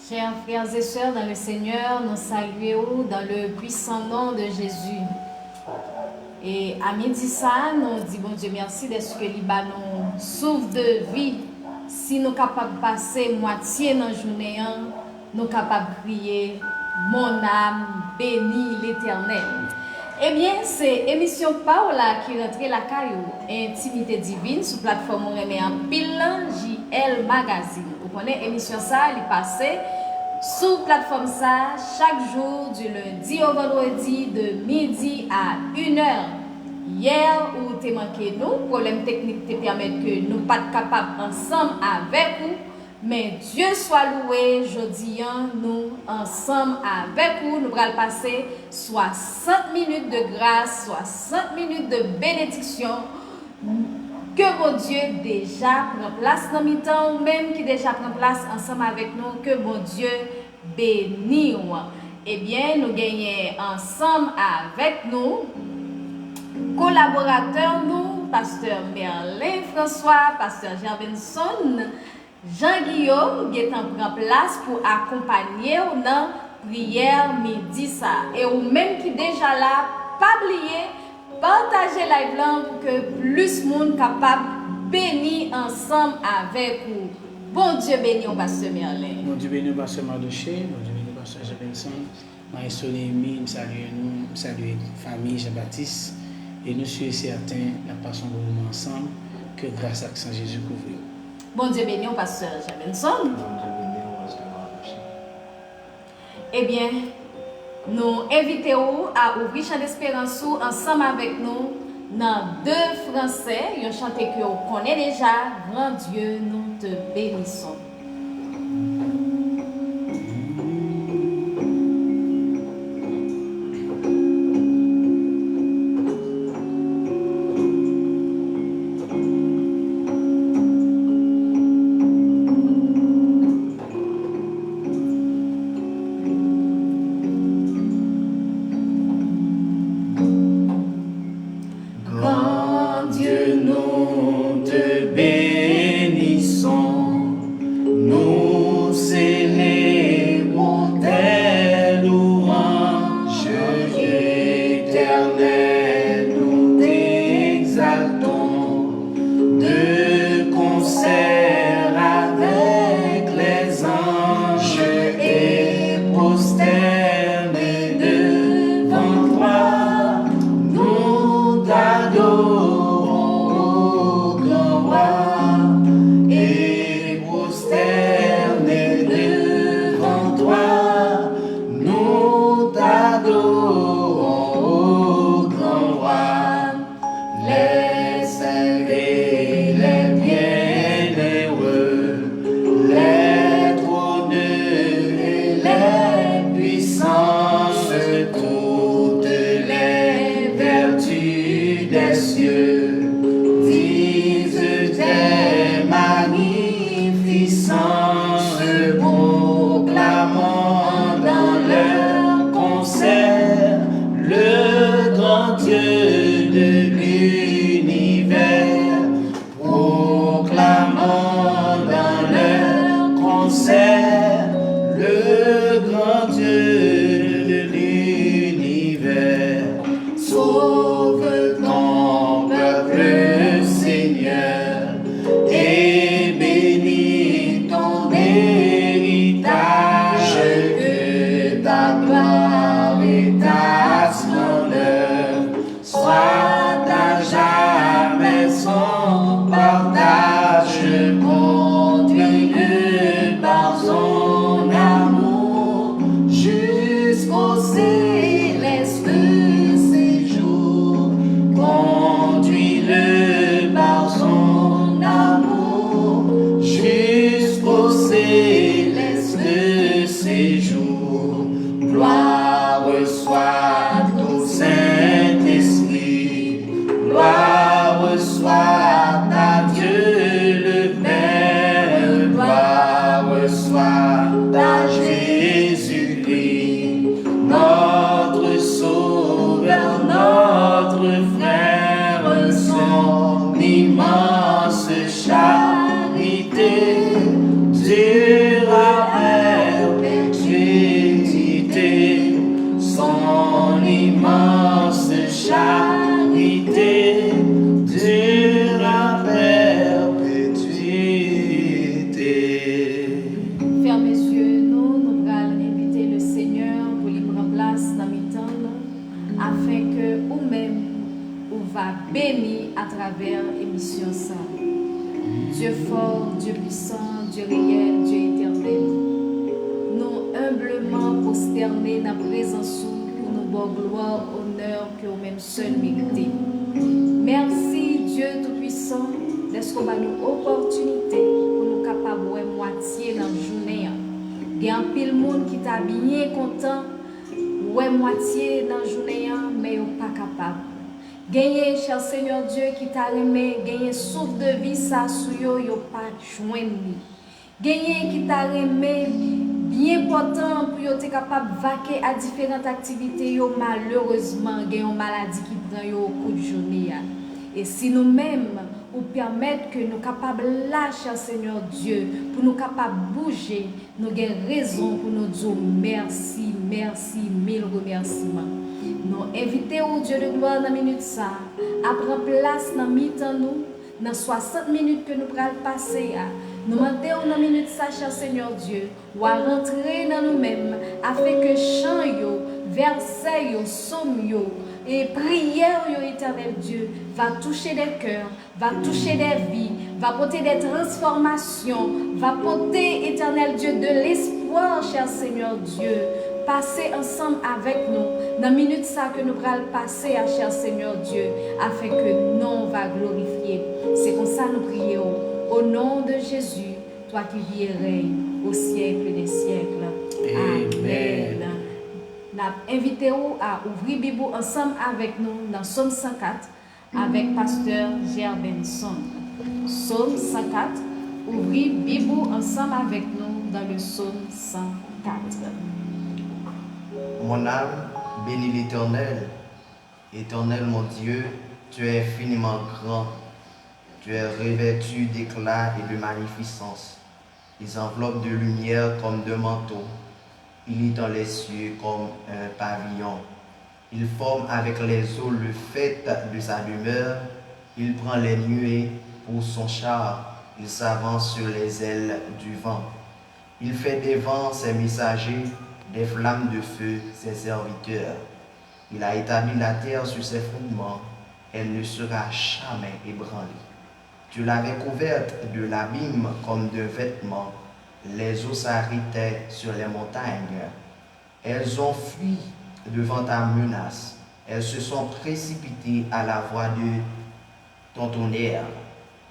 Chers frères et sœurs dans le Seigneur, nous saluons dans le puissant nom de Jésus. Et à midi ça, nous disons bon Dieu merci de ce que l'Iba nous souffle de vie. Si nous sommes capables de passer moitié dans la journée, nous sommes capables de prier mon âme bénit l'Éternel. Eh bien, c'est émission Paola qui rentre la caillou Intimité divine sur plateforme remet en pile JL Magazine. Vous connaissez émission ça, elle est passée sur plateforme ça chaque jour du lundi au vendredi de midi à 1h. Hier, où t'es manqué nous, problème technique te permet que nous pas capables ensemble avec vous. Mais Dieu soit loué, jeudi, nous ensemble avec vous, nous allons passer 60 minutes de grâce, 60 minutes de bénédiction. Que mon Dieu déjà prend place dans le temps, ou même qui déjà prend place ensemble avec nous, que mon Dieu bénisse. Eh bien, nous gagnons ensemble avec nous, collaborateurs, nous, Pasteur Merlin François, Pasteur Gervinson, Jean-Guillaume qui est en place pour accompagner dans la prière midi ça. Et ou même qui déjà là, pas oublier, partager live là pour que plus de monde capable bénir ensemble avec vous. Bon Dieu béni au Pasteur Merlin. Bon Dieu béni au Pasteur Mardoché, bon Dieu béni au Pasteur Jean-Benson, Maestro Némi, nous saluons la famille Jean-Baptiste et nous sommes certains la passion de nous ensemble que grâce à Saint Jésus couvre. Bon Dieu béni au Pasteur Jean-Benson. Bon Dieu béni au Pasteur Mardoché. Eh bien, nous invitons à ouvrir Chant d'Espérance ensemble avec nous dans deux français. Ils ont chanté que vous connaissez déjà. Grand Dieu, nous te bénissons. Partage, conduis-le par son Dieu puissant, Dieu réel, Dieu éternel. Nous humblement prosternés dans la présence pour nous bon gloire, honneur que vous même seul méritez. Merci Dieu Tout-Puissant d'être qu'on a une opportunité pour nous capables de moitié dans la journée. Il y a un pile monde qui t'a bien content, ouais moitié dans la journée, mais ils pas capable. Gagner, cher Seigneur Dieu, qui t'a aimé, gagner souffle de vie, ça, sous yo, yo pas joindre. Gagner, qui t'a aimé, bien important pour être capable de vaquer à différentes activités, yo, malheureusement, gagner une maladie qui prend yo au cours de journée. Et si nous-mêmes, nous permettre que nous soyons capables de lâcher, Seigneur Dieu, pour nous capables de bouger, nous avons raison pour nous dire merci, merci, mille remerciements. Nous invitons Dieu de gloire dans la minute ça, à prendre place dans mi-temps nous, dans 60 minutes que nous allons passer. Nous demandons dans la minute ça, cher Seigneur Dieu, ou à rentrer dans nous-mêmes, afin que chant, versets, somme, et prière, éternel Dieu, va toucher des cœurs, va toucher des vies, va porter des transformations, va porter, éternel Dieu, de l'espoir, cher Seigneur Dieu. Passer ensemble avec nous dans la minute ça que nous allons passer à cher Seigneur Dieu, afin que nous va glorifier. C'est comme ça nous prions. Au nom de Jésus, toi qui vis et règnes au siècle des siècles. Amen. Nous invitons à ouvrir la Bible ensemble avec nous dans Psaume 104 avec pasteur Gerbenson. Psaume 104, ouvrir la Bible ensemble avec nous dans le Psaume 104. Mon âme bénit l'Éternel. Éternel mon Dieu, tu es infiniment grand. Tu es revêtu d'éclat et de magnificence. Les enveloppes de lumière comme de manteaux. Il est dans les cieux comme un pavillon. Il forme avec les eaux le faîte de sa demeure. Il prend les nuées pour son char. Il s'avance sur les ailes du vent. Il fait des vents ses messagers, des flammes de feu ses serviteurs. Il a établi la terre sur ses fondements. Elle ne sera jamais ébranlée. Tu l'avais couverte de l'abîme comme de vêtements. Les eaux s'arrêtaient sur les montagnes. Elles ont fui devant ta menace. Elles se sont précipitées à la voix de ton tonnerre.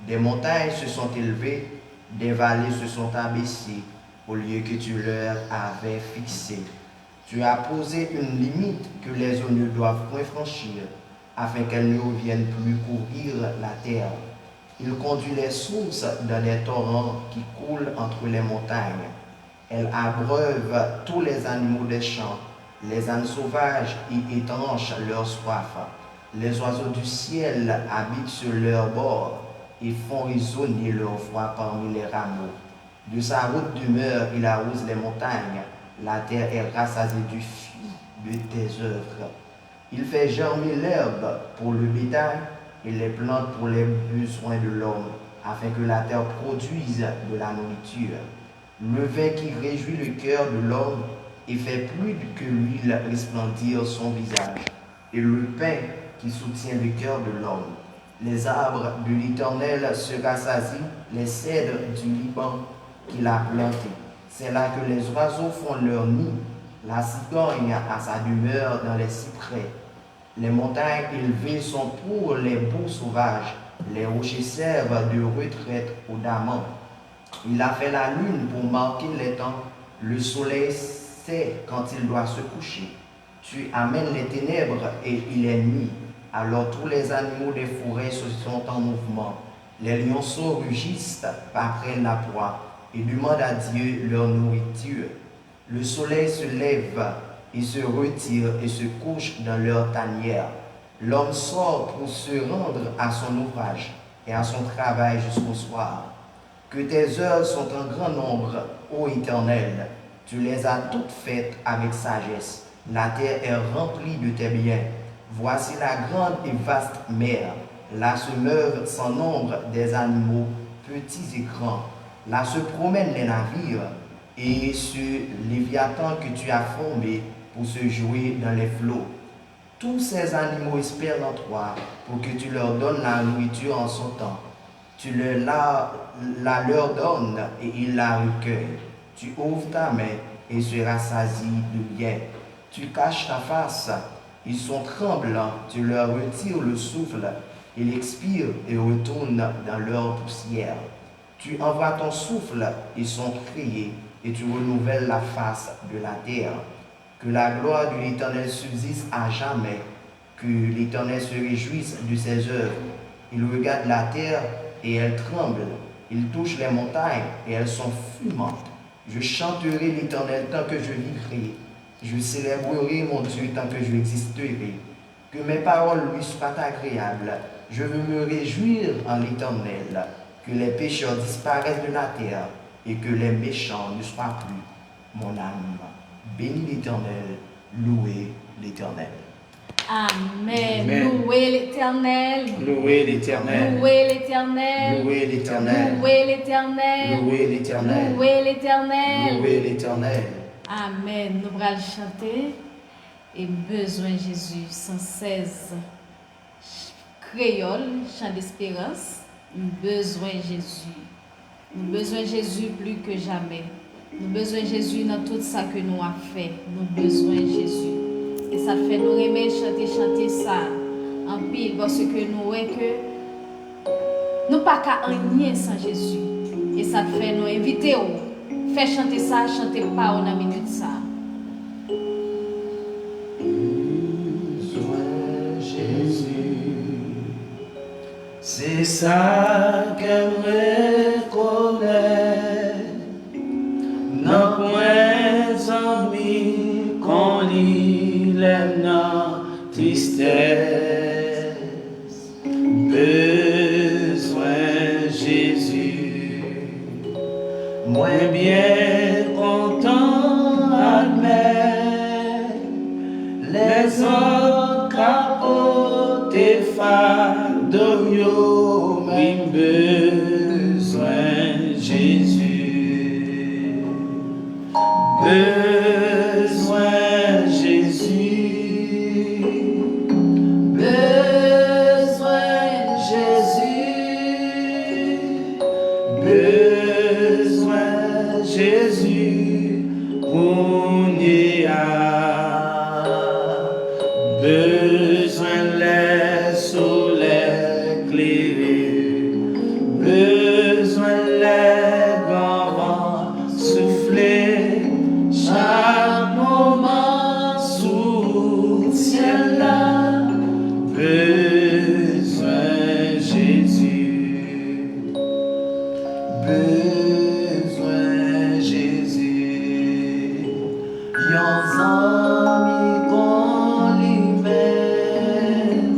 Des montagnes se sont élevées, des vallées se sont abaissées au lieu que tu leur avais fixé. Tu as posé une limite que les eaux ne doivent point franchir, afin qu'elles ne viennent plus couvrir la terre. Il conduit les sources dans les torrents qui coulent entre les montagnes. Elle abreuve tous les animaux des champs. Les ânes sauvages y étanchent leur soif. Les oiseaux du ciel habitent sur leurs bords et font résonner leur voix parmi les rameaux. De sa haute demeure, il arrose les montagnes. La terre est rassasiée du fruit de tes œuvres. Il fait germer l'herbe pour le bétail et les plantes pour les besoins de l'homme, afin que la terre produise de la nourriture. Le vin qui réjouit le cœur de l'homme et fait plus que l'huile resplendir son visage, et le pain qui soutient le cœur de l'homme. Les arbres de l'Éternel se rassasient, les cèdres du Liban qu'il a plantés. C'est là que les oiseaux font leur nid. La cigogne a sa demeure dans les cyprès. Les montagnes élevées sont pour les boucs sauvages. Les rochers servent de retraite aux damans. Il a fait la lune pour marquer les temps. Le soleil sait quand il doit se coucher. Tu amènes les ténèbres et il est nuit. Alors tous les animaux des forêts se sont en mouvement. Les lionceaux rugissent après la proie et demandent à Dieu leur nourriture. Le soleil se lève et se retire et se couche dans leur tanière. L'homme sort pour se rendre à son ouvrage et à son travail jusqu'au soir. Que tes heures sont en grand nombre, ô Éternel. Tu les as toutes faites avec sagesse. La terre est remplie de tes biens. Voici la grande et vaste mer. Là se meuvent sans nombre des animaux, petits et grands. Là se promènent les navires et ce léviathan que tu as formé pour se jouer dans les flots. Tous ces animaux espèrent en toi pour que tu leur donnes la nourriture en son temps. Tu la leur donnes et ils la recueillent. Tu ouvres ta main et se rassasient de bien. Tu caches ta face, ils sont tremblants, tu leur retires le souffle, ils expirent et retournent dans leur poussière. Tu envoies ton souffle, ils sont créés, et tu renouvelles la face de la terre. Que la gloire de l'Éternel subsiste à jamais, que l'Éternel se réjouisse de ses œuvres. Il regarde la terre et elle tremble, il touche les montagnes et elles sont fumantes. Je chanterai l'Éternel tant que je vivrai. Je célébrerai mon Dieu tant que je existerai. Que mes paroles lui soient agréables. Je veux me réjouir en l'Éternel. Que les pécheurs disparaissent de la terre et que les méchants ne soient plus. Mon âme, bénis l'Éternel, louez l'Éternel. Amen. Amen. Louez l'Éternel. Louez l'Éternel. Louez l'Éternel. Louez l'Éternel. Louez l'Éternel. Louez l'Éternel. Louez l'Éternel. Louez l'Éternel. Amen. Nous allons chanter. Et besoin Jésus 116 créole, chant d'espérance. Besoin Jésus. Nous besoin Jésus plus que jamais. Nous besoin Jésus dans tout ça que nous avons fait. Nous besoin Jésus. Et ça fait nous aimer chanter ça en pile parce que nous voyons que nous pas qu'à rien sans Jésus. Et ça fait nous inviter au faire chanter ça, chanter pas en une minute ça. Besoin Jésus, c'est ça qu'aimerait connaître. Non point amis qu'on lit les tristesse. Besoin Jésus, moi bien content admettre les autres capotés fardeaux, oui, besoin Jésus, besoin Jésus, besoin Jésus, besoin Jésus, on y a besoin les soleils éclairés, besoin les grands vents souffler, chaque moment sous ciel là, besoin Jésus, besoin Jésus, yon amis qu'on y mène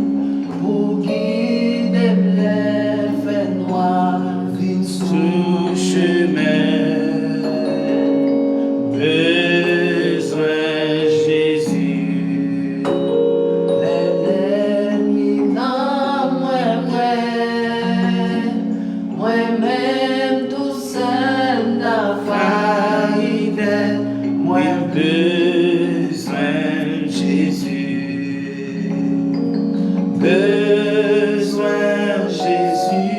pour guider les faits noirs vin sous chemin. Besoin Jésus, l'ennemi n'a moi-même tout seul n'a failli moi besoin Jésus, besoin Jésus,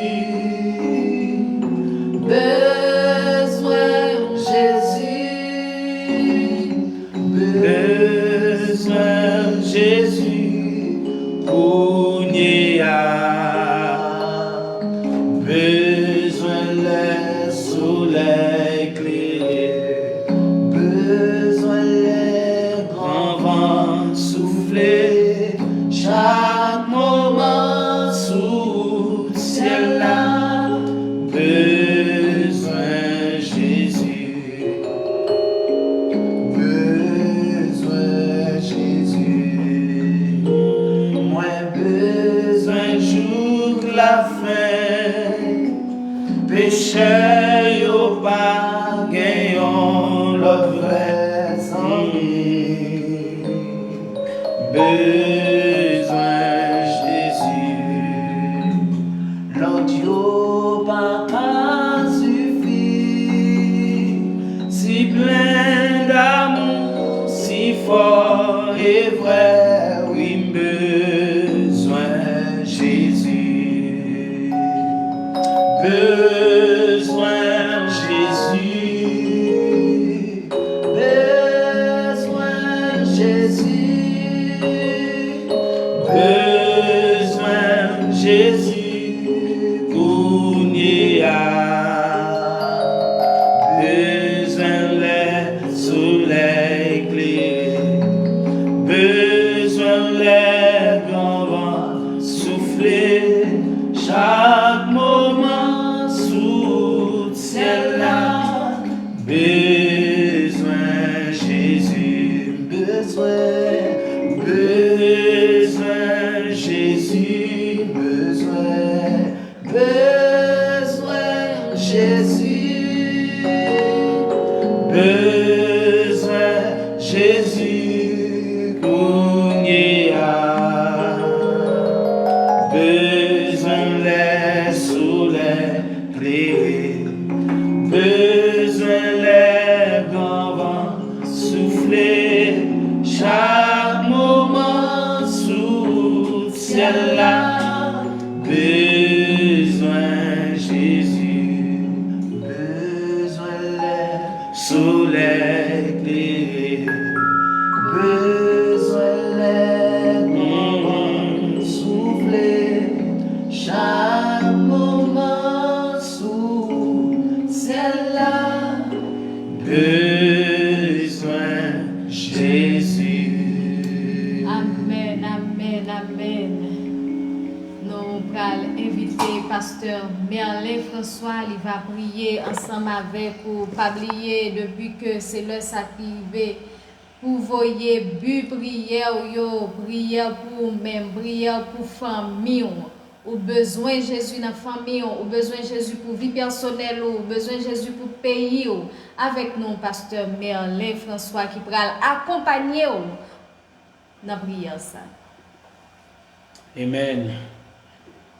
besoin Jésus, besoin Jésus, pour n'y a besoin les soleils éclairés, besoin les grands vents souffler, chaque moment sous ciel là, besoin Jésus, besoin Jésus, moi besoin jour de la fin, péché yo pas gagnons le vrai ami, besoin Jésus, l'audio pas suffit, si plein d'amour, si fort et vrai, oui, besoin Jésus, besoin Jésus, besoin Jésus, besoin Jésus, besoin Jésus, Kounia, besoin les soleils éclairés, besoin les grands vents souffler, chaque moment sous ciel là, besoin Jésus, besoin les soleil éclairé, besoin les grands souffler, chaque moment sous celle-là, besoin Jésus. Amen, amen, amen. Nous allons inviter Pasteur Merlin François, il va prier ensemble avec vous. Pas oublier depuis que c'est l'heure s'activer. Pour voyer but prière, prière pour même, prière pour famille. Ou besoin Jésus dans la famille, ou besoin Jésus pour vie personnelle, ou besoin Jésus pour pays. Avec nous, Pasteur Merlin François qui va accompagner dans la prière. Ça. Amen.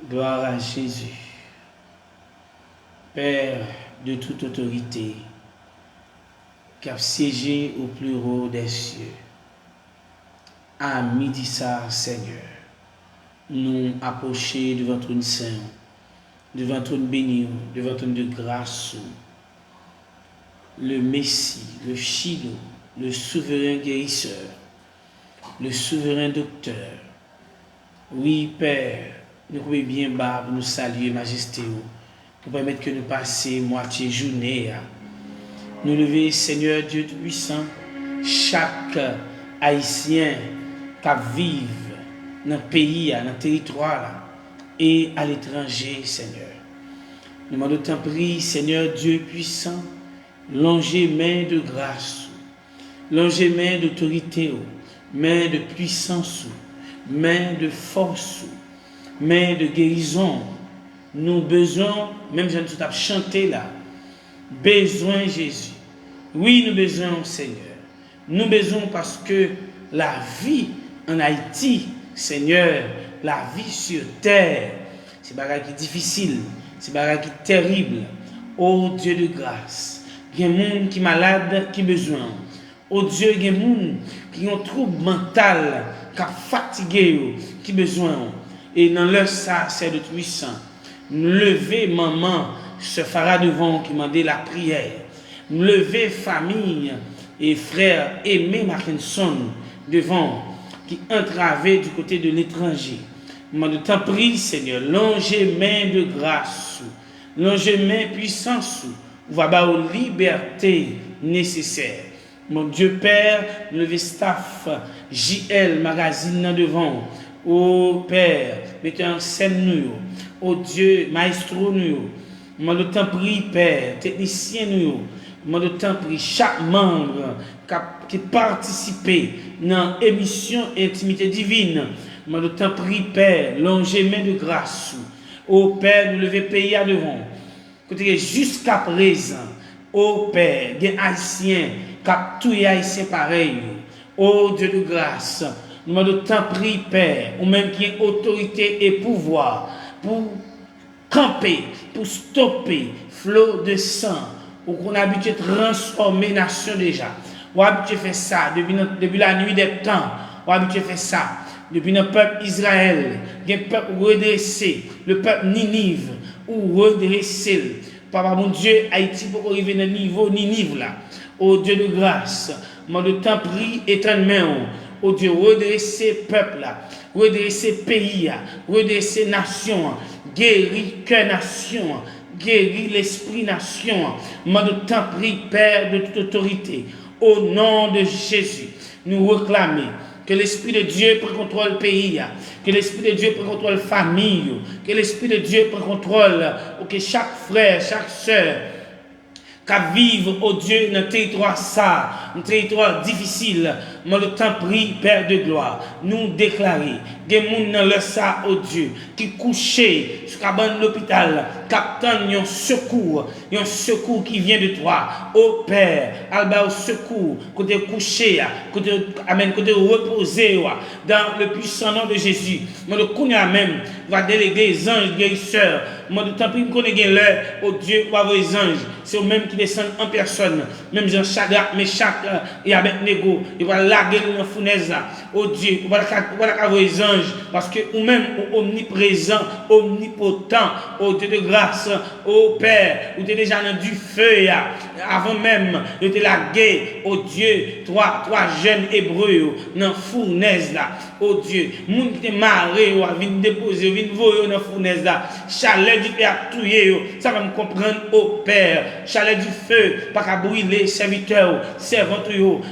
Gloire à Jésus. Père de toute autorité, qui a siégé au plus haut des cieux. À midi ça, Seigneur, nous approcher devant ton Saint, devant ton béni, devant ton de grâce, le Messie, le Chilo, le souverain guérisseur, le souverain docteur. Oui, Père, nous pouvons bien bas nous saluer, Majesté, pour permettre que nous passions moitié journée. Nous lever, Seigneur Dieu Tout-Puissant, chaque Haïtien qui vit dans le pays, dans le territoire et à l'étranger, Seigneur. Nous demandons t'en prie, Seigneur Dieu puissant, longez main de grâce, longez main d'autorité, main de puissance, main de force, main de guérison. Nous besoin, même je ne chanter là, besoin Jésus. Oui, nous besoin Seigneur. Nous besoin parce que la vie en Haïti, Seigneur, la vie sur terre, c'est bagage qui difficile, c'est bagage qui terrible. Oh Dieu de grâce, il y a des gens qui sont malades, qui ont besoin. Oh Dieu, il y a des gens qui ont un trouble mental, qui sont fatigués, qui ont besoin. Et dans leur ça, c'est de puissant. Lever maman, ce phara devant qui m'a dit la prière. Lever famille et frères Aimé Mackinson devant qui entravaient du côté de l'étranger. M'a de t'en prie, Seigneur, longez main de grâce, longez main puissance, ou va bas aux libertés nécessaires. Mon Dieu Père, levez staff JL Magazine devant. Oh Père, mettez en scène nous. Oh Dieu, maestro nous. Moi de t'en prie, Père, technicien nous. Moi de t'en prie, chaque membre qui participe dans l'émission Intimité Divine. Moi de t'en prie, Père, longez main de grâce. Oh Père, nous levez pays à devant. Jusqu'à présent, oh Père, des Haïtiens, cap tous les Haïtiens pareil. Oh Dieu de grâce, nous de t'en prie, Père, ou même qui a autorité et pouvoir pour camper, pour stopper flot de sang, pour qu'on a habitué de transformer la nation déjà. On a habitué de faire ça depuis la nuit des temps. On a habitué de faire ça depuis le peuple Israël, le peuple redressé, le peuple Ninive, ou redressé. Papa mon Dieu, Haïti pour arriver dans le niveau Ninive là. Oh Dieu de grâce, moi de t'en prie éternellement. Oh Dieu, redresser peuple là, redresser pays là, redresser nation, guérir cœur nation, guérir l'esprit nation. Moi de t'en prie, Père de toute autorité, au nom de Jésus, nous réclamons que l'Esprit de Dieu prenne contrôle du pays, que l'Esprit de Dieu prenne contrôle de la famille, que l'Esprit de Dieu prenne contrôle, que chaque frère, chaque soeur, qu'à vivre, oh Dieu, dans le territoire ça, un territoire difficile. Moi, le temps prie, Père de gloire, nous déclarer, des gens dans le ça, oh Dieu, qui couchent sur la bande de l'hôpital, qui attendent un secours qui vient de toi, oh Père, alba au secours, côté couché, côté amen, côté reposé, dans le puissant nom de Jésus. Moi, le connais même, va déléguer les anges guérisseurs. Moi, de temps prie, nous connaissons l'heure, oh Dieu, pour avoir les anges, c'est eux-mêmes qui descendent en personne, même Jean Shadrach, Meshach et Abednego, ils vont laguer dans la fournaise là. Oh Dieu, on va avoir les anges, parce que ou-même omniprésent, omnipotent, oh Dieu de grâce, oh Père, vous êtes déjà dans du feu là, avant même de te laguer, oh Dieu, trois jeunes hébreux dans la fournaise là, oh Dieu, moun qui te marré, vient déposer, vient voyer dans la fournaise là, chaleur du Père à touyer, ça va me comprendre, oh Père, chaleur du feu, pas qu'à brûler, serviteurs, servantes,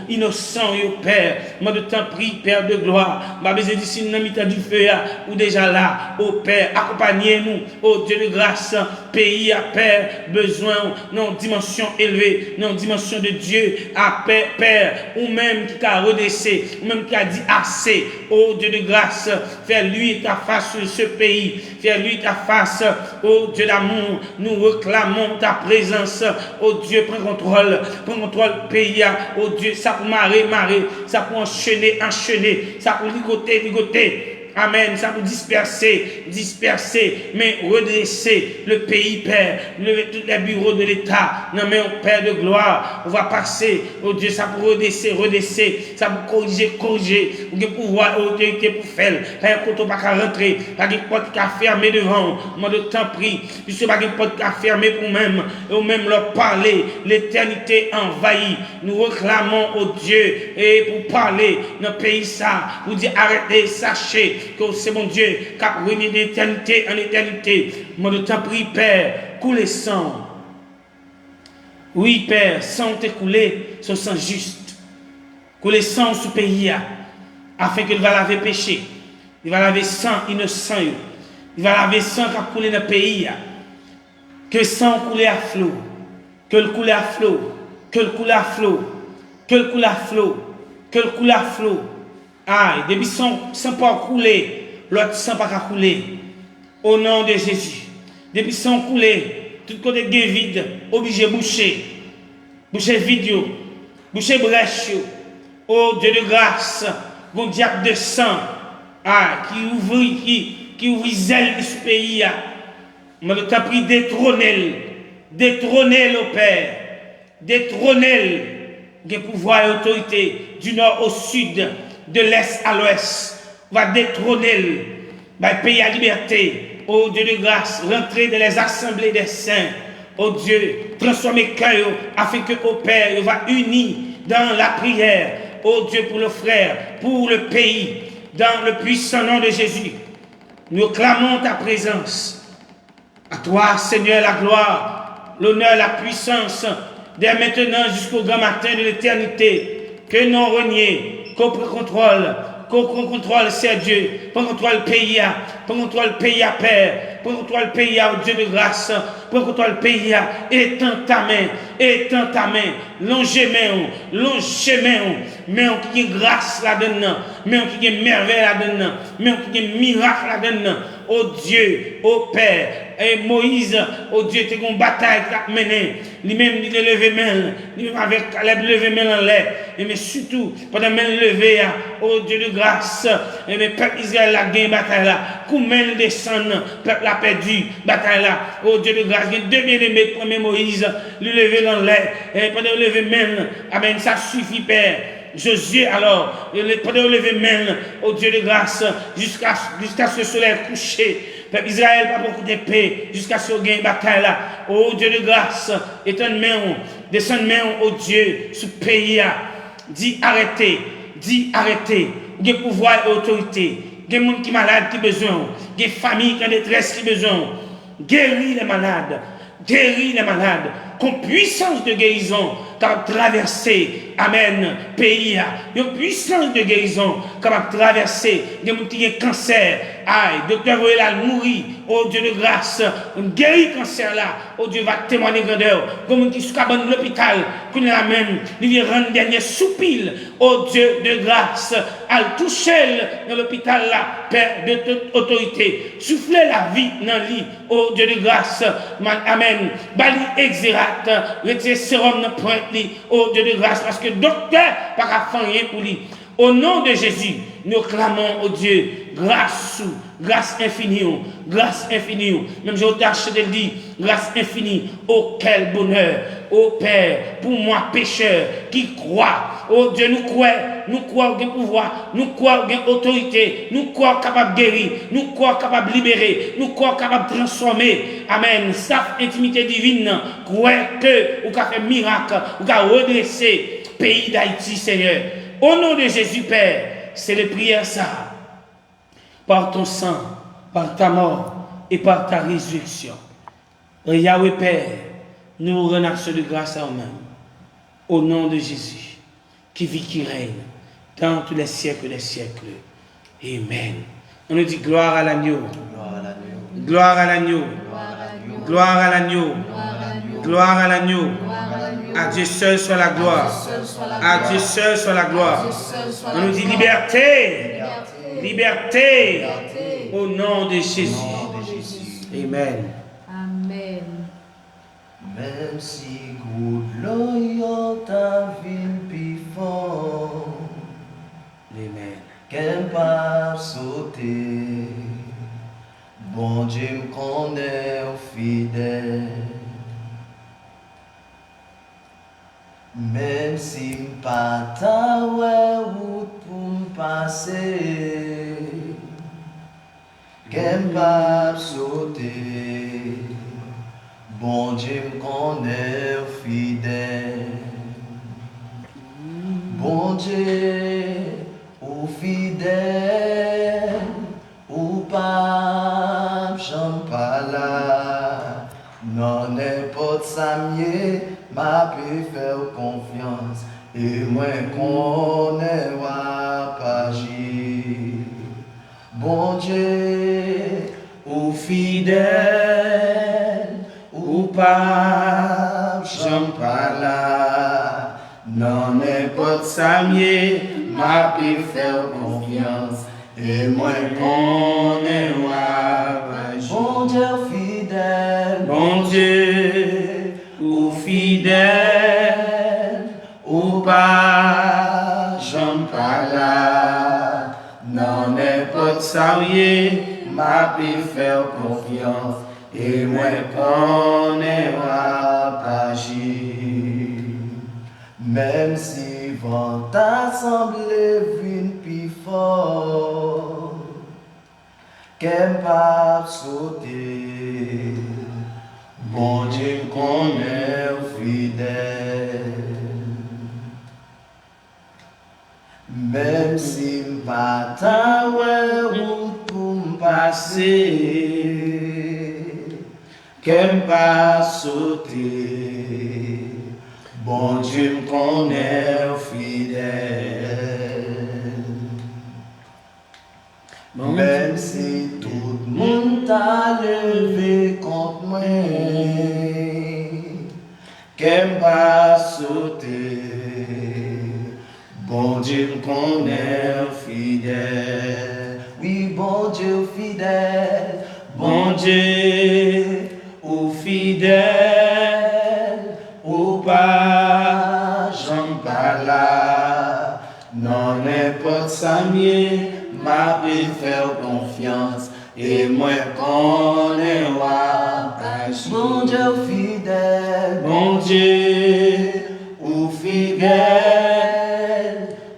innocents, Père, moi de temps prie, Père de gloire, ma besoin d'ici dans le du feu, ou déjà là, oh Père, accompagnez-nous, oh Dieu de grâce, pays à Père, besoin, non, dimension élevée, non, dimension de Dieu, à Père, ou même qui a redressé, ou même qui a dit assez, oh Dieu de grâce, fais-lui ta face sur ce pays, fais-lui ta face, oh Dieu d'amour, nous réclamons ta présence, oh Dieu, prends contrôle pays, oh Dieu, ça pour marrer, ça pour enchaîner, ça pour ligoter. Amen, ça pour disperser, mais redresser le pays, Père, lever tous les bureaux de l'État, non mais au Père de gloire, on va passer, oh Dieu, ça pour redresser, ça pour corriger, ou que pouvoir, autorité pour faire, pas un côté pas qu'à rentrer, pas de porte qu'à fermer devant, moi de temps pris, puisque pas de porte qu'à fermer pour même, ou même leur parler, l'éternité envahie, nous réclamons au Dieu, et pour parler dans le pays ça, vous dire arrêtez, sachez, que c'est mon Dieu qui a réuni d'éternité en éternité. Moi, de t'en prie, Père, couler sang. Oui, Père, sang t'écouler, son sang juste. Couler sang sur le pays, afin qu'il va laver péché. Il va laver sang innocent. Il va laver sang qui a coulé dans le pays. Que sang coule à flot. Que le coule à flot. Que le coule à flot. Que le coule à flot. Que le coule à flot. Ah, depuis sans pas couler, l'autre sans pas couler. Au nom de Jésus. Depuis sans couler, tout côté est vide, obligé de boucher. Boucher vide, boucher brèche. Oh Dieu de grâce, bon diable de sang, ah, qui ouvre zèle de ce pays. Mais le temps pris détrôner au Père, détrôner le pouvoir et autorité du nord au sud. De l'est à l'ouest, va détrôner le pays à liberté. Oh Dieu de grâce, rentrer dans les assemblées des saints. Oh Dieu, transformer le cœur afin que au Père va uni dans la prière. Oh Dieu, pour le frère, pour le pays, dans le puissant nom de Jésus. Nous clamons ta présence. À toi, Seigneur, la gloire, l'honneur, la puissance, dès maintenant jusqu'au grand matin de l'éternité. Que non renier. Qu'on contrôle, c'est Dieu, qu'on contrôle le pays, Père, qu'on contrôle le pays, au Dieu de grâce, qu'on contrôle le pays, étends ta main, longe main, mais on qui est grâce là-dedans, mais on qui est merveille là-dedans, mais on qui est miracle là-dedans, oh Dieu, oh Père, et Moïse, oh Dieu, tu as une bataille qui a mené, lui-même il a levé main, lui-même avec Caleb levé main en l'air, mais surtout, pendant main levé, oh Dieu de grâce, et mais peuple Israël a gagné bataille là, comment il descend, peuple a perdu bataille là, oh Dieu de grâce, il y a deux bien-aimés, premier Moïse, lui levé dans l'air, et pendant levé main, amen, ça suffit, Père. Josué alors, pendant lever main au Dieu de grâce, jusqu'à ce que le soleil couché. Peuple Israël pas beaucoup d'épée, jusqu'à ce qu'il y ait une bataille là. Oh Dieu de grâce, étonne main, descend main au Dieu, sous pays. Dis arrêtez. Il y a pouvoir et autorité. Il y a des gens qui sont malades qui ont besoin. Il y a des familles qui ont détresse qui ont besoin. Guéris les malades. qu'on puissance de guérison capable de traverser, amen, pays, une puissance de guérison capable de traverser, des gens qui ont cancer, aïe, docteur Voelal mourir, oh Dieu de grâce, guérir cancer là, oh Dieu va témoigner grandeur, comme qui sont dans l'hôpital, qu'on l'amène, il vient rendre dernier soupil, oh Dieu de grâce, à toucher dans l'hôpital là, Père de toute autorité, souffler la vie dans le lit, oh Dieu de grâce, amen, bali exérat, retirer sérum dans point li, oh Dieu de grâce, parce que docteur pas qu'à faire rien pour lui. Au nom de Jésus, nous clamons au Dieu, grâce infinie, grâce infinie. Même j'ai tâché de le dire, grâce infinie. Oh, quel bonheur, oh Père, pour moi, pécheur, qui croit. Oh Dieu, nous croyons au pouvoir, nous croyons au autorité, nous croyons capable de guérir, nous croyons capable de libérer, nous croyons capable de transformer. Amen. Sa intimité divine, croyez que vous avez fait miracle, vous avez redressé le pays d'Haïti, Seigneur. Au nom de Jésus, Père, c'est les prières ça. Par ton sang, par ta mort et par ta résurrection. Yahweh Père, nous rendons action de grâce à nous-mêmes. Au nom de Jésus, qui vit, qui règne, dans tous les siècles des siècles. Amen. On nous dit gloire à l'agneau. Gloire à l'agneau. Gloire à l'agneau. Gloire à l'agneau. À Dieu seul soit la gloire. À Dieu seul soit la gloire. On nous dit liberté. Liberté. Au nom de Jésus. Amen. Amen. Même si goulot ta ville plus fort, Amen. qu'elle pas sauter, bon Dieu me connaît fidèle. Même si m'pas ta route pour m'passer, qu'elle pas sauter, bon Dieu me connaît fidèle. Bon Dieu, ou fidèle, ou pas, j'en pas là, non n'importe ça mieux. Ma pu faire confiance et moi qu'on est pas agir. Bon Dieu, ou fidèle, ou pas, j'en pas là. Non n'importe ça mieux, ma pu faire confiance et moi qu'on est pas agir. Bon Dieu fidèle, Bon Dieu. Ou fidèle, ou pas, j'en pas là. Non n'importe ça, m'a pu faire confiance, et moi qu'on est pas agir. même si vent t'a semblé vin plus fort, qu'elle pas sauter. Bon Dieu qu'on est fidèle. Même si m'pata route pour m'passer, qu'elle pas sauter. Bon Dieu qu'on est fidèle. Même si tout le monde t'a levé contre moi, qu'elle va sauter. Bon Dieu qu'on est fidèle. Oui, bon Dieu fidèle. Bon Dieu ou fidèle ou pas, j'en pas là. Non n'importe ça mieux. M'a pu faire confiance et moi qu'on est pas. Bon Dieu fidèle, bon Dieu ou fidèle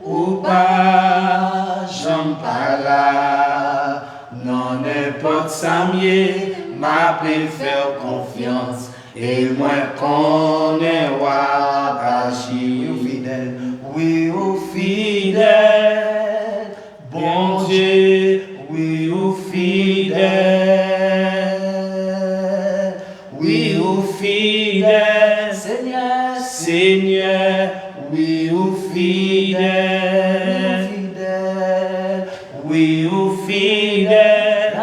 ou pas, j'en pas là. Non n'importe ça mieux, m'a pu faire confiance et moi qu'on est pas. Fidèle, oui ou fidèle. Bon Dieu, oui ou fidèle, oui ou fidèle, oui ou fidèle,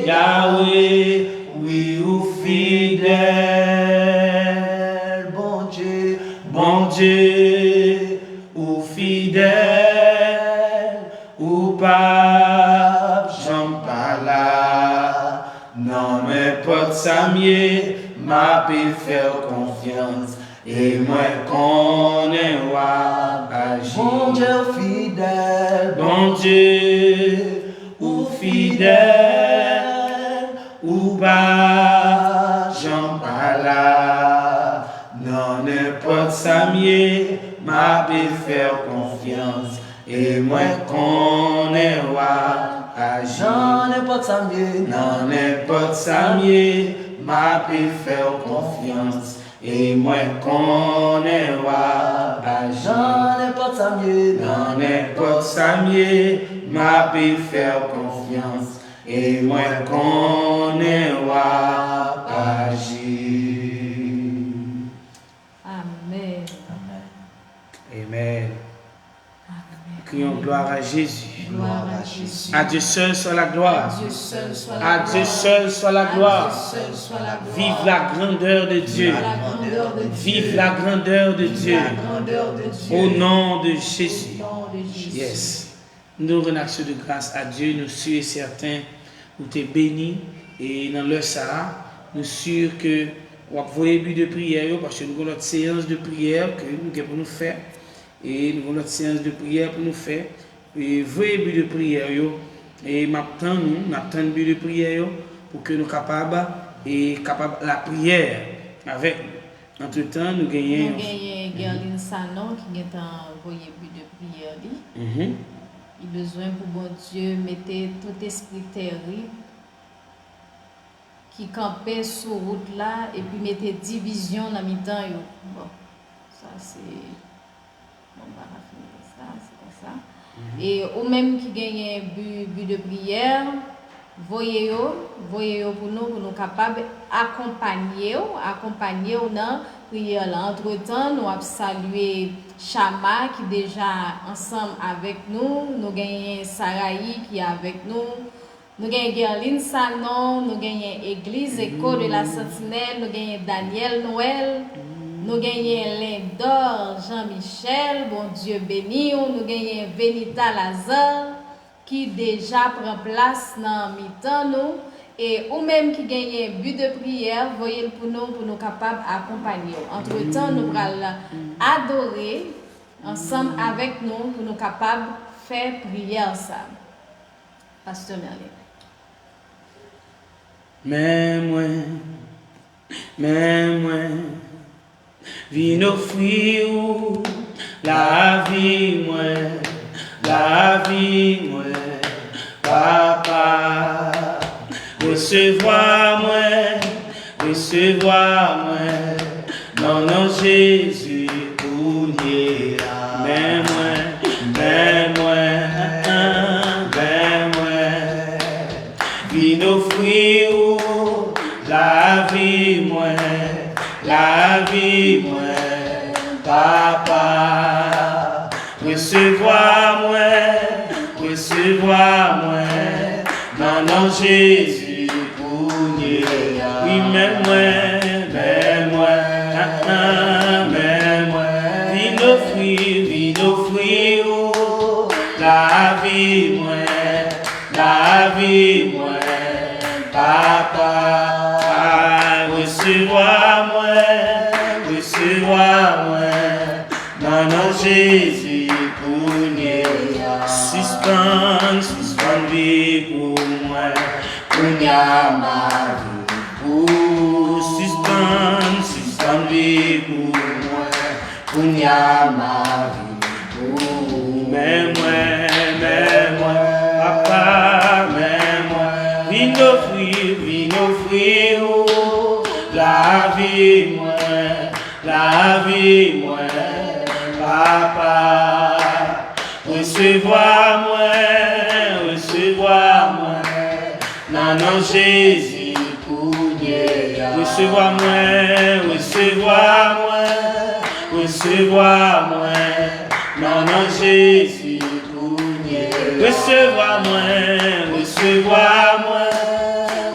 Yahweh, oui ou fidèle, bon Dieu, ou fidèle, ou pas, j'en pas là, non mais pas de samier, m'a pu faire confiance, et moi qu'on est agir. Bon Dieu fidèle, Bon Dieu, ou fidèle, ou pas, j'en pas là, non n'importe samier, m'a pu faire confiance, et moi qu'on est agir. non n'importe samier, Non n'importe samier, m'a pu faire confiance, et moi qu'on est agir. non n'importe samier, Non n'importe samier, m'a pu faire confiance, et moi qu'on est agir. Amen. Amen. Crions gloire à Jésus. Gloire à Jésus. À Dieu seul soit la gloire. Dieu seul soit la À gloire. Dieu seul soit la À gloire. Dieu seul soit la gloire. Vive la grandeur de Dieu. La grandeur de Dieu. Vive la grandeur de Dieu. La grandeur de Dieu. Au nom de Jésus. Au nom de Jésus. Yes. Nous rendons de grâce à Dieu. Nous sommes certains où tu es béni. Et dans le ça, nous sommes sûrs que on va voyer but de prière parce que nous avons notre séance de prière que nous avons pour nous faire. Et nous avons notre séance de prière pour nous faire. Et voyez but de prière et m'attend but de prière pour que nous capables et capable la prière avec nous. Entre temps nous gagnons. Nous gagnons Gerline Sanon qui est envoyé but de prière. Il a besoin pour bon Dieu mettre tout esprit terrible qui campait sur route là et puis mettre division dans mi-temps. Bon, ça c'est bon, on va finir ça, c'est comme ça. Et ou même qui gagne but de prière, voyez pour nous capables d'accompagner dans la prière. Entre-temps, nous avons salué Chama qui est déjà ensemble avec nous. Nous gagnons Sarahi qui est avec nous. Nous gagnons Gerline Sanon, nous gagnons Église Écho de la Sentinelle, nous gagnons Daniel Noël. Nous gagnons Lindor, Jean-Michel, bon Dieu béni. Nous gagnons Venita Lazare qui déjà prend place dans mi-temps nous. Et ou même qui gagne but de prière, voyez pour nous capables d'accompagner. Entre-temps, nous allons adorer ensemble avec nous pour nous capables de faire prière ça. Pasteur Merlin. Mais moi, viens offrir la vie, moi, papa, recevoir-moi, non, Jésus, pour nier, mais moi, viens offrir la vie, moi, papa, recevoir-moi, non, Jésus, pour nier, oui, mais moi, viens offrir la vie, moi, papa, recevoir-moi, non, Jésus, pour nier, suspend vie pour moi, pour ma vie, suspend vie pour moi, pour ma vie, mais moi, papa, viens offrir la vie, moi, papa, recevoir-moi, non, Jésus, pour Dieu, recevoir-moi, recevoir-moi, non, non, Jésus, pour Dieu. Recevoir-moi, recevoir-moi,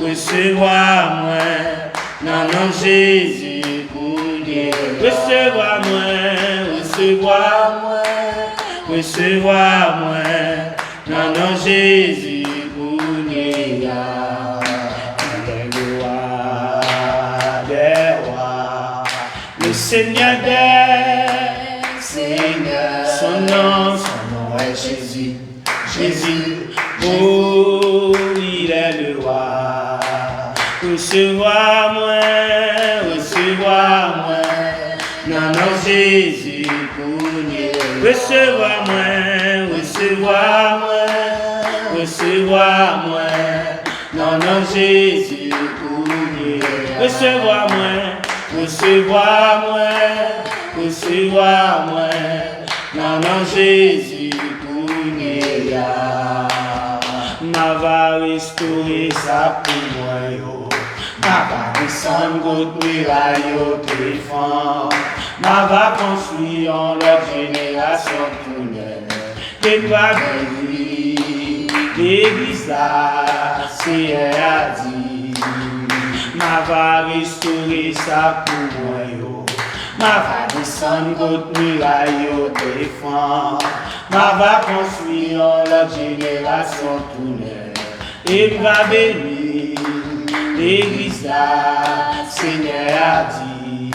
recevoir-moi, non, non, Jésus, pour Dieu. Recevoir-moi, recevoir-moi, recevoir-moi, non, non, Jésus, pour Dieu. Le Seigneur des Seigneurs, son nom est Jésus, Jésus, oh, il est le roi. Recevoir-moi, recevoir-moi, non, non, Jésus, pour Dieu. Recevoir-moi, recevoir-moi, recevoir-moi, non, non, Jésus, pour Dieu. Recevoir-moi, recevoir-moi, recevoir-moi, non, non, Jésus, pour Dieu. Ma va restaurer ça pour moi, yo. Ma va descendre contre muraille au téléphone. Ma va construire en leur génération tout neuf. Et va bénir l'église là, c'est elle a dit. Ma va restaurer ça pour moi, yo. Ma va descendre contre muraille au téléphone. Ma va construire en leur génération tout neuf. Et va bénir l'église là, Seigneur a dit.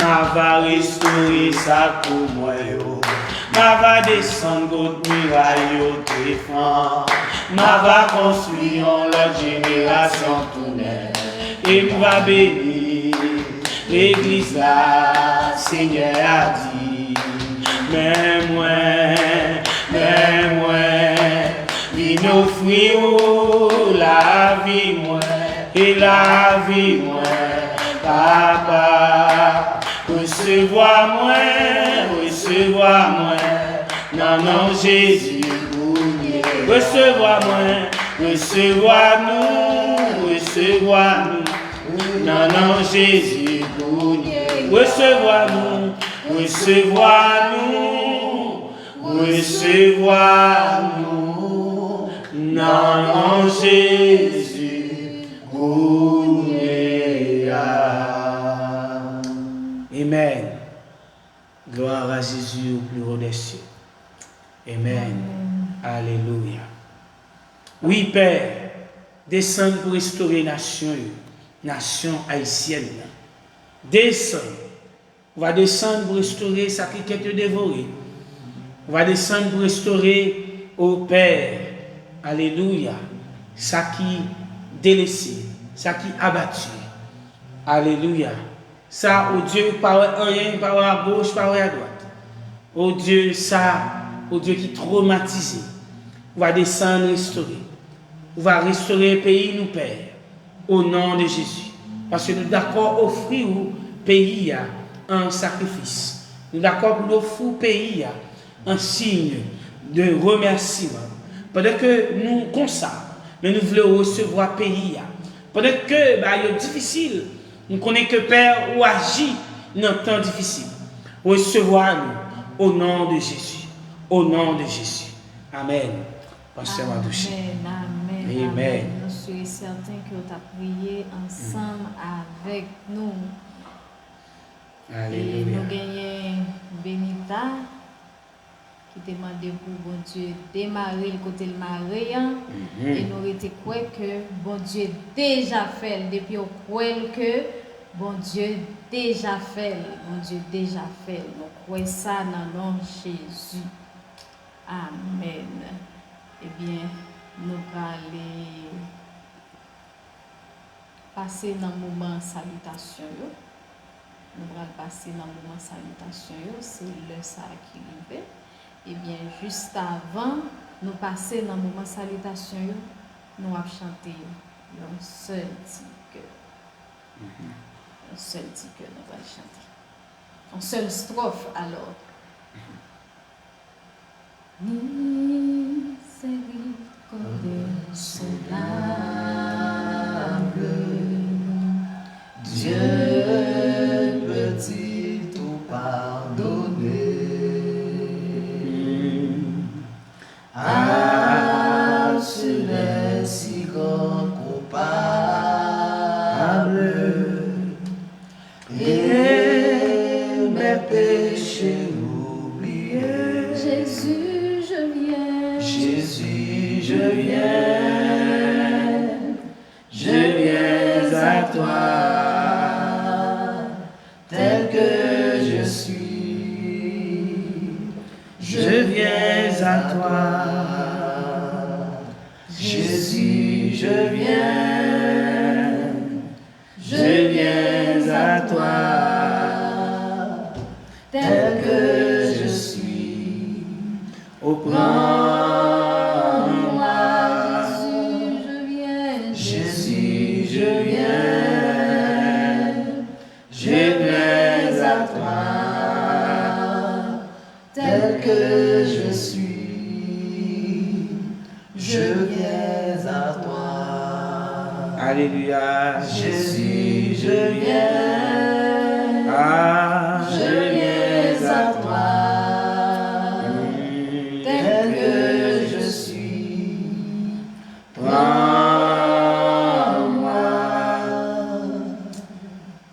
Ma va restaurer ça pour moi, yo. Ma va descendre contre muraille au téléphone. Ma va construire en leur génération tout neuf. Et va bénir l'église là, Seigneur a dit. Mais moi, il offrit la vie moi, et la vie moi, papa, recevoir-moi, recevoir-moi, non, non, Jésus, pour Dieu. Recevoir-moi, recevoir-nous, recevoir-nous, non, non, Jésus, pour Dieu. Recevoir-nous, recevoir-nous, recevoir-nous, non, non, Jésus, pour Dieu. Amen. Gloire à Jésus au plus haut des cieux. Amen. Alléluia. Oui, Père, descends pour restaurer nation haïtienne. Descends. On va descendre pour restaurer ça qui est dévoré. On va descendre pour restaurer au Père. Alléluia. Ça qui délaissé, ça qui abattu. Alléluia. Ça, au Dieu, par rien, par à gauche, par à droite. Au Dieu, ça, au Dieu qui traumatisé. On va descendre restaurer. On va restaurer le pays, nous, Père. Au nom de Jésus. Parce que nous d'accord offrir au pays un sacrifice. Nous d'accord pour offrir au pays un signe de remerciement. Pendant que nous consacrons, mais nous voulons recevoir le pays. Pendant que c'est difficile, nous connaissons que Père ou agit dans un temps difficile. Recevoir-nous au nom de Jésus. Au nom de Jésus. Amen. Pasteur Madouchi. Amen. Amen. Nous sommes certains que tu as prié ensemble avec nous. Alléluia. Et nous gagnons Benita qui demandait pour bon Dieu démarrer le côté le mariage. Et nous étions quoi que bon Dieu déjà fait depuis au quoi que bon Dieu déjà fait. Bon Dieu déjà fait. Nous croyons ça dans le nom de Jésus. Amen. Eh bien, nous allons passer dans le moment salutation. Nous allons passer dans le moment salutation. C'est le ça qui arrive. Eh bien, juste avant, nous passer dans le moment salutation, nous allons chanter un seul petit cœur. Un seul petit cœur, nous allons chanter. Un seul strophe alors. Miséricorde semblable, Dieu petit ou pas. j'ai oublié. Jésus, je viens. Jésus, je viens à toi, tel que je suis. Je viens à toi, Jésus, je viens à toi, tel que je suis. Oh, prends-moi, Jésus, je viens. Jésus, je viens à toi, tel que je suis. Je viens à toi. Alléluia, Jésus, je viens. Ah, je viens à toi, tel que je suis. Prends-moi.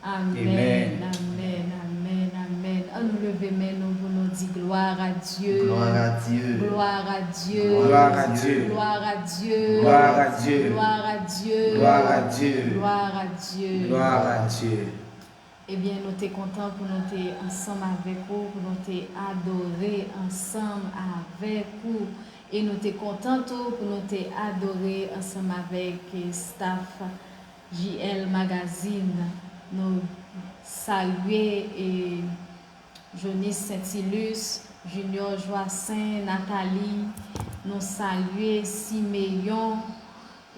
Amen, amen, amen, amen. On nous lever maintenant pour nous dire gloire à Dieu. Gloire à Dieu. Gloire à Dieu. Gloire à Dieu. Gloire à Dieu. Gloire à Dieu. Gloire à Dieu. Gloire à Dieu. Gloire à Dieu. Gloire à Dieu. Eh bien, nous sommes contents pour nous être ensemble avec vous, pour nous être adorés ensemble avec vous. Et nous sommes contents pour nous être adorés ensemble avec staff JL Magazine. Nous saluer et Jonis Saint-Ilus, Junior Joassin, Nathalie. Nous saluer Siméon,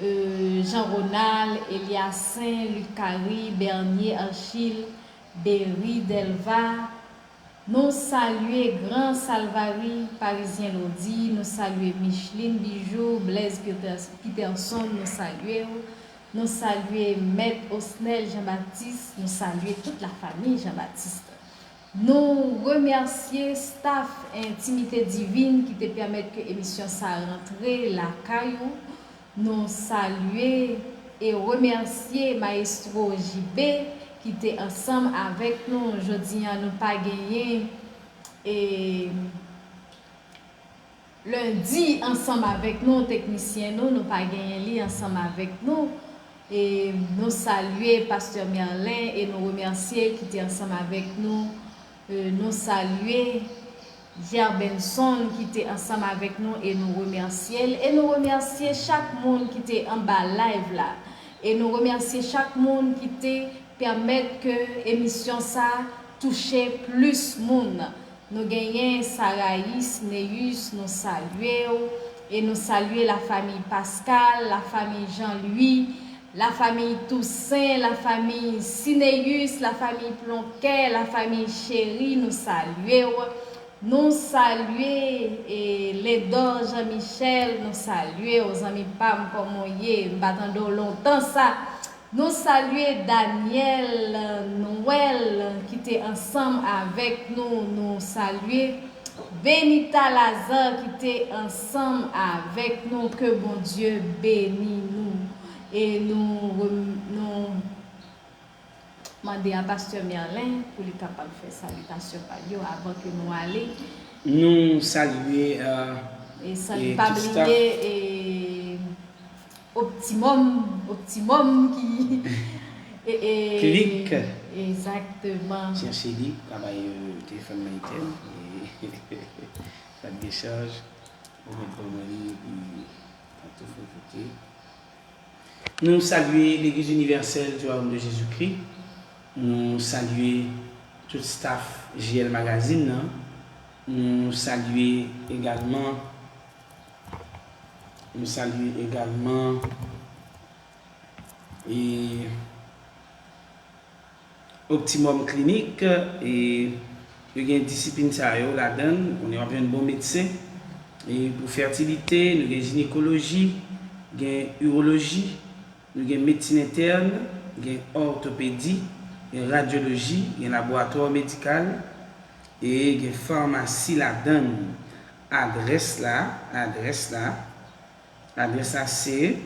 Jean-Ronald, Eliassin, Lucari, Bernier, Achille, Berry, Delva. Nous saluer Grand Salvari, Parisien Lodi. Nous saluer Micheline Bijou, Blaise Peterson. Nous saluer. Nous saluer Maître Osnel Jean-Baptiste. Nous saluer toute la famille Jean-Baptiste. Nous remercier staff Intimité Divine qui te permet que l'émission ça rentre la caillou. Nous saluer et remercier Maestro JB qui était ensemble avec nous. Aujourd'hui, nous pas gagné et lundi ensemble avec nous, techniciens nous pas gagné ensemble avec nous. Et nous saluer Pasteur Merlin et nous remercier qui était ensemble avec nous. Nous saluer Gérard Benson qui était ensemble avec nous et nous remercier. Et nous remercier chaque monde qui était en bas live là. Et nous remercier chaque monde qui était permettre que l'émission ça touche plus monde. Nous gagnons Saraïs, Neus, nous saluer et nous saluer la famille Pascal, la famille Jean-Louis, la famille Toussaint, la famille Sinéus, la famille Plonquet, la famille Chérie, nous saluer. Nous saluer et les dors Jean-Michel, nous saluer aux amis Pam comme Moye, m'attendons longtemps ça. Nous saluer Daniel, Noël qui était ensemble avec nous, nous saluer Benita Lazare qui était ensemble avec nous, que bon Dieu bénisse nous. Et nous demander à Pasteur Merlin pour être capable de faire salutation par Dieu avant que nous allions. Nous saluer et salut pas oublier et Optimum qui Clinique. Exactement. Tiens, Chélie, travaille téléphone militaire et pas de décharge. On met pour Marie et tout faut. Nous saluer l'Église universelle du royaume de Jésus-Christ. Nous saluer tout le staff JL Magazine. Nous saluer également et Optimum Clinique et il y a une discipline ça là-dedans. On est un bon médecin et pour fertilité, nous avons gynécologie, nous avons urologie, nous avons médecine interne, nous avons orthopédie, nous avons radiologie, nous avons laboratoire médical et nous avons pharmacie là-dedans. Adresse là c'est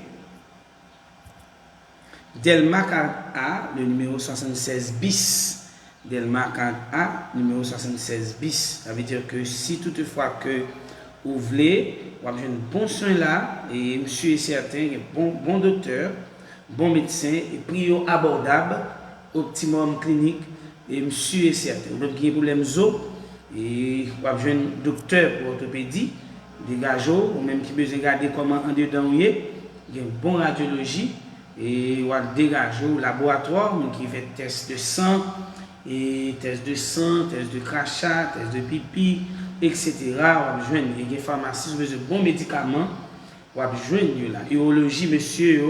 Delmac A, le numéro 76 bis Delma 40A, numéro 76 bis. Ça veut dire que si toutefois que vous voulez, vous avez un bon soin là, et monsieur est certain, bon docteur, bon médecin, et prix abordable, optimum clinique, et monsieur est certain. Vous avez des problèmes zo, et vous avez un docteur pour orthopédie, des gageaux, ou même qui besoin regarder comment en dedans vous est, il y a une bonne radiologie, et vous avez des gageaux, laboratoire, qui fait test de sang, et test de sang, test de crachat, test de pipi, etc. Vous avez des pharmacies, vous avez de bons médicaments, vous avez là. Urologie, monsieur,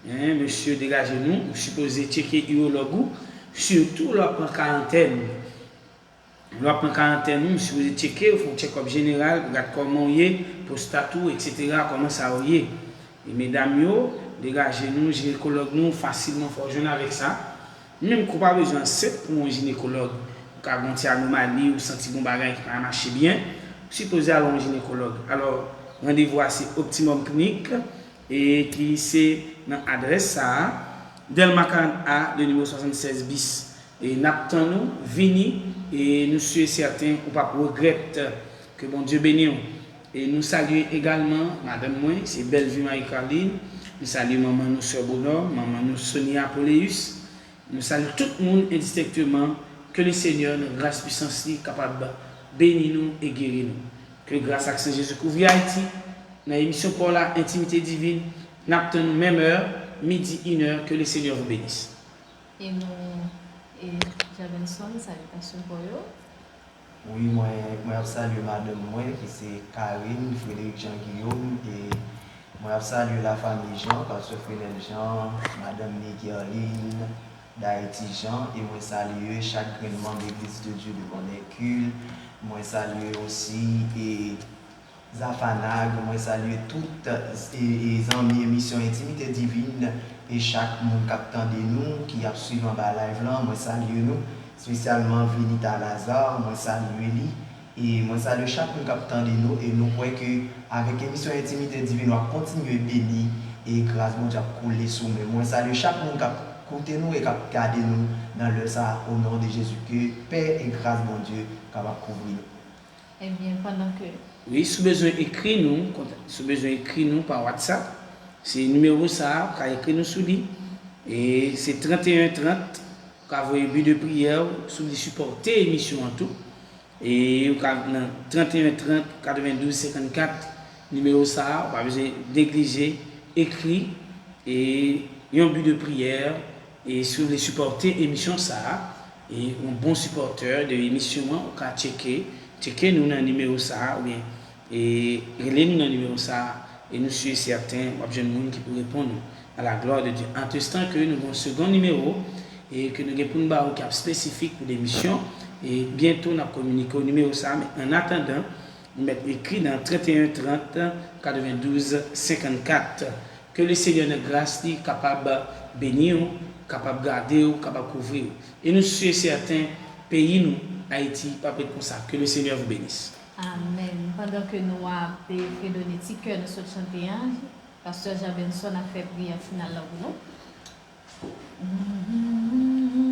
monsieur, dégagez-nous, vous supposez checker urologue, surtout là en quarantaine. Là en quarantaine, si vous êtes checké, il faut check-up général, regarder comment il est, prostatou, etc. Comment ça y est. Et mesdames, dégagez-nous, gynécologue, nous, facilement, il faut jouer avec ça. Même qu'on pas besoin de 7 pour un gynécologue, pour avoir une anomalie ou sentir un bagage qui va marcher bien, supposé aller un gynécologue. Alors, rendez-vous à Optimum Clinique et qui c'est dans l'adresse ça, Delma 40A, le numéro 76 bis. Et n'attendons, vini et nous sommes certains ou pas regretter que bon Dieu bénisse. Et nous saluons également Madame Moi, c'est Bellevue Marie-Caroline. Nous saluons Maman nous Sœur Bonheur, Maman nous Sonia Poléus. Nous saluons tout le monde indistinctement. Que le Seigneur, notre grâce puissance, est capable de bénir nous et guérir nous. Que grâce à Saint Jésus couvre Haïti. Dans l'émission pour la intimité divine, nous attendons même heure, midi, 1h, que le Seigneur vous bénisse. Et nous, j'avais une salutation pour vous. Oui, moi salue madame moi qui c'est Karine, Frédéric Jean-Guillaume et moi salue la famille Jean, parce que Frédéric Jean, madame Nicaline, d'Haïti Jean, et moi salue chaque membre de l'Église de Dieu de Bonnécule. Moi salue aussi et Zafanag, moi salue toutes les amis émission Intimité Divine et chaque monde captant de nous qui a suivi en bas live là, moi salue nous, spécialement Vinita Lazare, moi salue lui et moi salue chaque monde captant de nous et nous croyons que avec émission Intimité Divine, on va continuer béni et grâce mon Dieu couler sous nous. Moi salue chaque monde qui écoute nous et qui garde nous dans le ça au nom de Jésus, que paix et grâce mon Dieu capable couvrir. Eh bien, pendant que... Oui, si vous avez besoin d'écrire nous par WhatsApp, c'est le numéro ça, vous écrit nous sous lui. Et c'est 31 30, vous avez un but de prière, sous les supporter l'émission en tout. Et vous avez 31 30 92 54, numéro ça, vous n'avez pas besoin de négliger, écrit, et un but de prière, et sur les supporter l'émission ça, et un bon supporter de l'émission, vous pouvez checker nous dans le numéro ça, ou bien. Et relais-nous dans le numéro ça, et nous sommes certains, il y a des gens qui peuvent répondre à la gloire de Dieu. En tout temps que nous avons un second numéro, et que nous avons un cap spécifique pour l'émission, et bientôt nous communiquer au numéro ça, mais en attendant, nous mettons écrit dans 31 30 92 54, que le Seigneur de grâce est capable de bénir, capable de garder, capable de couvrir. Et nous sommes certains pays, nous, Haïti, pas être comme ça, que le Seigneur vous bénisse. Amen. Pendant que nous avons fait donner petit cœur, nous sommes chantés, Pasteur Jabenson a fait prière finale pour nous.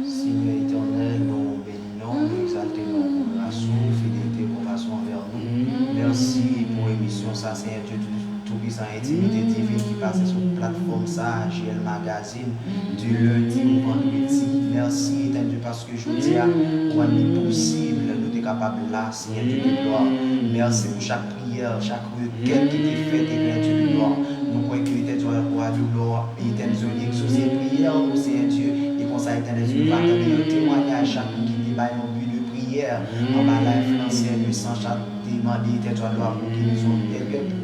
Seigneur éternel, nous bénissons, nous exaltons nos grâces, fidélité, compassion envers nous. Merci pour l'émission, ça c'est un Dieu tout-puissant, intimité divine qui passe sur la plateforme ça, JL Magazine, du lundi au vendredi. Merci Dieu parce que je vous dis, quoi est possible, nous sommes capables là, Seigneur Dieu de gloire. Merci pour chaque prière, chaque requête qui était faite, et Dieu de gloire. Nous croyons que l'Éternel doit de gloire, et l'Éternel exaucer prière, nous Seigneur Dieu, et pour ça l'Éternel Dieu va donner un témoignage chaque qui débat un but de prière, en bas la financière, le sang, chaque demandé, l'Éternel doit pour qu'ils nous ont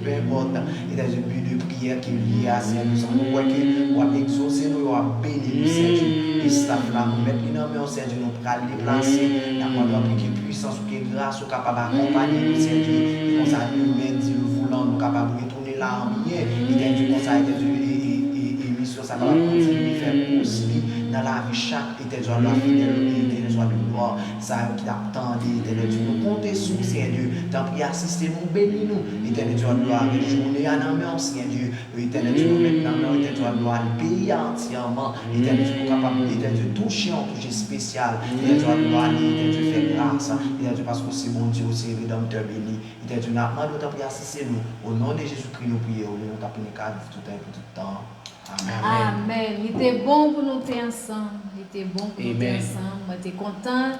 peu importe, et dans un but de prière qui est lié à Seigneur Dieu. Nous croyons que nous avons exaucé, nous avons béni, Seigneur Dieu, et staff là, nous mettons énormément, Seigneur Dieu, nous pourrons déplacer, nous avons appris que puissance ou que grâce, ou capable d'accompagner nous, Seigneur Dieu, et comme ça, nous-mêmes, Dieu voulant, nous capables de retourner là en bien, et Dieu, comme ça, et mission, ça va continuer de faire aussi, dans la vie chaque éternel Dieu, la fidélité, éternel Dieu de gloire, ça qui t'attendait, éternel Dieu, nous comptons sur Seigneur Dieu, tant pis assister nous, bénis nous, éternel Dieu de gloire, les journées à la main, Seigneur Dieu, éternel Dieu, maintenant, éternel Dieu de gloire, le pays entièrement, éternel Dieu, capable, éternel Dieu, toucher spécial, éternel Dieu de gloire, éternel Dieu, fait grâce, éternel Dieu, parce que c'est bon Dieu, c'est rédempteur béni, éternel Dieu, nous demandons tant pis assister nous, au nom de Jésus-Christ, nous prions, nous t'appelons tout le temps. Amen. Amen. Il était bon pour nous être ensemble. Il était bon pour nous être ensemble. Moi, j'étais content.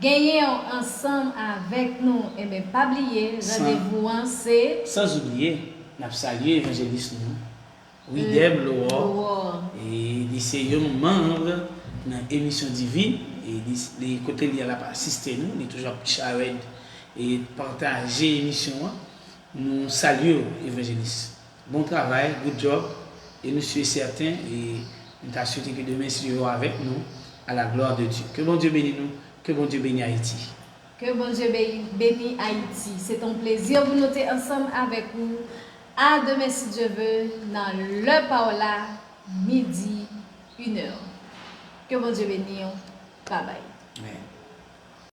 Gagner ensemble avec nous. Et bien, pas oublier, rendez-vous c'est. Sans oublier, nous avons salué l'évangéliste nous. Widem Loa. Et c'est un membre dans l'émission divine. Et les côtés liés à la assisté nous. Il est toujours charade et partager l'émission. Nous saluons l'évangéliste. Bon travail, good job. Et nous sommes certains et nous t'assure que demain sera avec nous à la gloire de Dieu. Que bon Dieu bénisse nous, que bon Dieu bénisse Haïti. Que bon Dieu bénisse Haïti. C'est un plaisir de nous être ensemble avec vous. À demain si Dieu veut, dans le Paola, midi, 1h. Que bon Dieu bénisse. Bye bye.